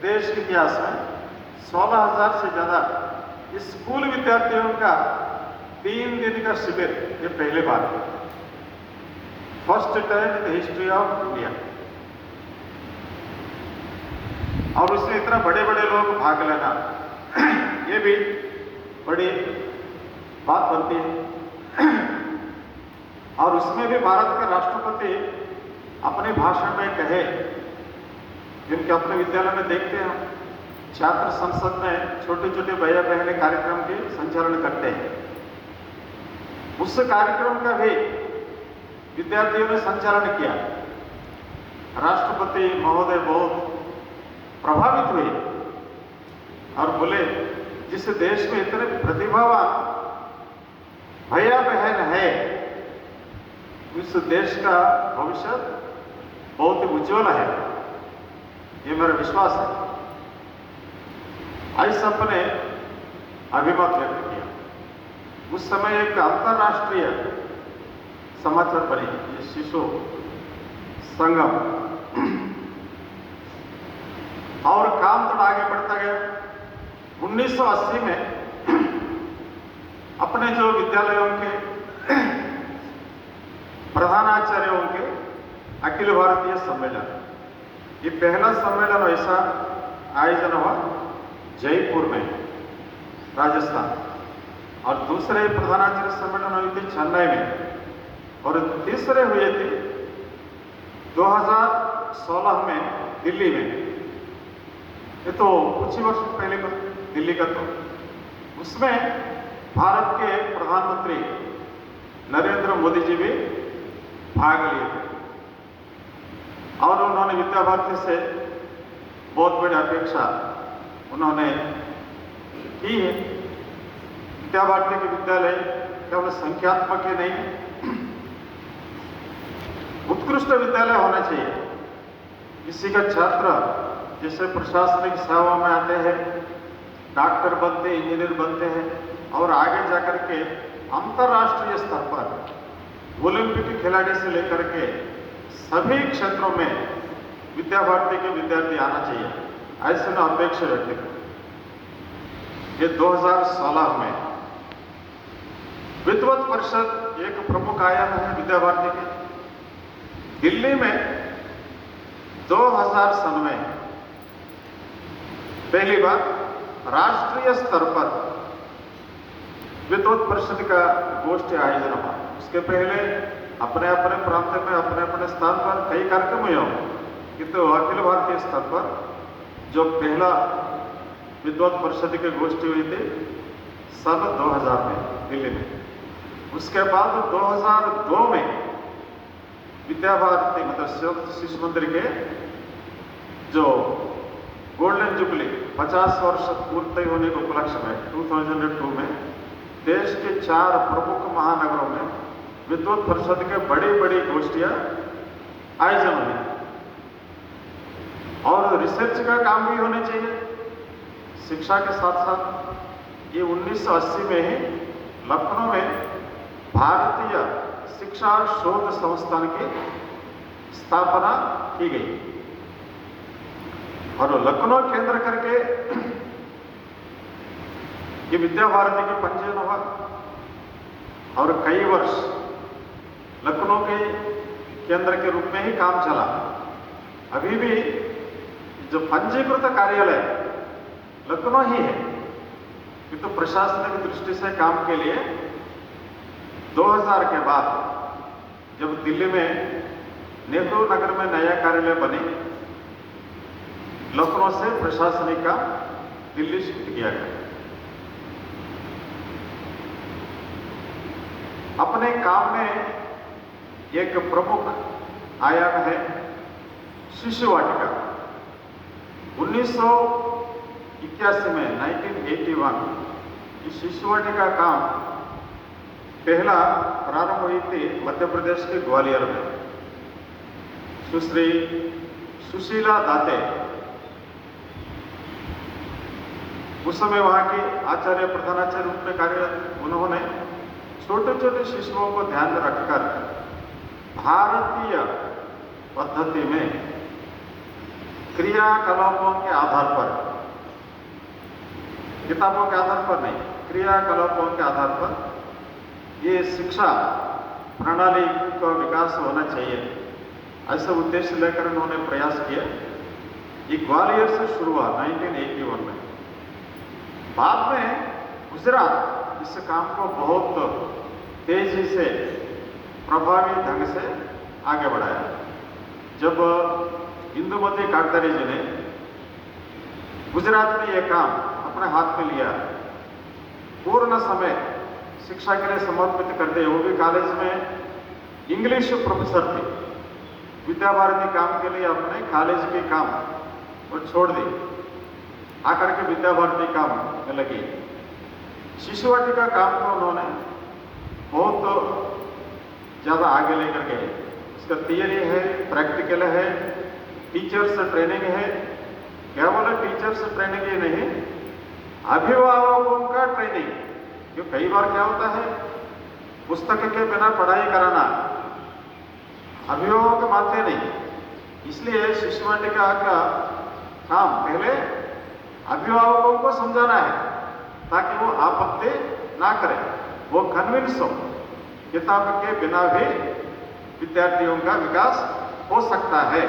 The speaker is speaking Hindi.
देश के इतिहास में 16,000 से ज़्यादा स्कूल विद्यार्थियों का 3 दिन का शिविर ये पहली बार है, first time in the history of India. और उसमें इतना बड़े बड़े लोग भाग लेना ये भी बड़ी बात बनती है। और उसमें भी भारत के राष्ट्रपति अपने भाषण में कहे, जिनके अपने विद्यालय में देखते हैं, छात्र संसद में छोटे छोटे भैया बहने कार्यक्रम के संचालन करते हैं। उस कार्यक्रम का भी विद्यार्थियों ने संचालन किया। राष्ट्रपति महोदय बहुत प्रभावित हुए और बोले, जिस देश में इतने प्रतिभावान भैया बहन है, उस देश का भविष्य बहुत ही उज्ज्वल है, ये मेरा विश्वास है। आई सबने अभिमत व्यक्त किया। उस समय एक अंतरराष्ट्रीय समाचार बनी, ये शिशु संगम, और काम थोड़ा आगे बढ़ता गया। 1980 में अपने जो विद्यालयों के प्रधानाचार्यों के अखिल भारतीय सम्मेलन, ये पहला सम्मेलन ऐसा आयोजन हुआ जयपुर में, राजस्थान, और दूसरे प्रधानाचार्य सम्मेलन हुए थे चेन्नई में, और तीसरे हुए थे 2016 में दिल्ली में। ये तो कुछ ही वर्ष पहले का दिल्ली का, तो उसमें भारत के प्रधानमंत्री नरेंद्र मोदी जी भी भाग लिए थे, और उन्होंने विद्या भारती से बहुत बड़ी अपेक्षा उन्होंने की है। विद्या भारती के विद्यालय केवल संख्यात्मक ही नहीं, उत्कृष्ट विद्यालय होना चाहिए। किसी का छात्र जैसे प्रशासनिक सेवा में आते हैं, डॉक्टर बनते हैं, इंजीनियर बनते हैं, और आगे जाकर के अंतर्राष्ट्रीय स्तर पर ओलंपिक खिलाड़ी से लेकर के सभी क्षेत्रों में विद्या भारती के विद्यार्थी आना चाहिए, ऐसे न अपेक्षा व्यक्त की। ये 2016 में विद्वत परिषद एक प्रमुख आयाम है विद्या भारती के। दिल्ली में 2000 सन में पहली बार राष्ट्रीय स्तर पर विद्वत परिषद का गोष्ठी आयोजन हुआ। उसके पहले अपने अपने प्रांत में अपने अपने स्थान पर कई कार्यक्रम हुए हों, किंतु अखिल भारतीय स्तर पर जो पहला विद्वत परिषद की गोष्ठी हुई थी सन 2000 में दिल्ली में। उसके बाद 2002 में विद्या भारती मतलब शिशु मंदिर के जो गोल्डन जुबली 50 वर्ष पूर्ति होने के उपलक्ष्य में 2002 में देश के 4 प्रमुख महानगरों में विद्वत परिषद के बड़ी बड़ी गोष्ठियां आयोजन हुई, और रिसर्च का काम भी होने चाहिए शिक्षा के साथ साथ। ये 1980 में ही लखनऊ में भारतीय शिक्षा शोध संस्थान की स्थापना की गई, और लखनऊ केंद्र करके ये विद्या भारती का पंजीयन हुआ, और कई वर्ष लखनऊ के केंद्र के रूप में ही काम चला। अभी भी जो पंजीकृत कार्यालय लखनऊ ही है, किंतु तो प्रशासनिक दृष्टि से काम के लिए 2000 के बाद जब दिल्ली में नेहरू नगर में नया कार्यालय बने, लखनऊ से प्रशासनिक का दिल्ली शिफ्ट किया गया। अपने काम में एक प्रमुख आयाम है शिशु वाटिका। 1981 में 1981 इस शिशु वाटिका काम पहला प्रारंभ हुई थी मध्य प्रदेश के ग्वालियर में। सुश्री सुशीला दाते उस समय वहां के आचार्य प्रधानाचार्य रूप में कार्यरत। उन्होंने छोटे छोटे शिशुओं को ध्यान में रखकर भारतीय पद्धति में क्रियाकलापों के आधार पर, किताबों के आधार पर नहीं, क्रियाकलापों के आधार पर ये शिक्षा प्रणाली का विकास होना चाहिए, ऐसा उद्देश्य लेकर उन्होंने प्रयास किया। ये ग्वालियर से शुरू हुआ 1981 में। बाद में गुजरात इस काम को बहुत तेजी से प्रभावी ढंग से आगे बढ़ाया। जब इंदुमती काकतारी जी ने गुजरात में यह काम अपने हाथ में लिया, पूर्ण समय शिक्षा के लिए समर्पित कर दिए, वो भी कॉलेज में इंग्लिश प्रोफेसर थे। विद्या भारती काम के लिए अपने कॉलेज के काम वो छोड़ दी, आकर के विद्या भारती काम में लगी। शिशु वाटिका काम को उन्होंने बहुत ज़्यादा आगे लेकर गए। इसका थियरी है, प्रैक्टिकल है, टीचर्स ट्रेनिंग है। क्या बोले, टीचर्स ट्रेनिंग ही नहीं, अभिभावकों का ट्रेनिंग। क्यों कई बार क्या होता है, पुस्तक के बिना पढ़ाई कराना अभिभावक मानते नहीं, इसलिए शिशु वाटिका का काम पहले अभिभावकों को समझाना है ताकि वो आपत्ति ना करें, वो कन्विंस हो किताब के बिना भी विद्यार्थियों का विकास हो सकता है।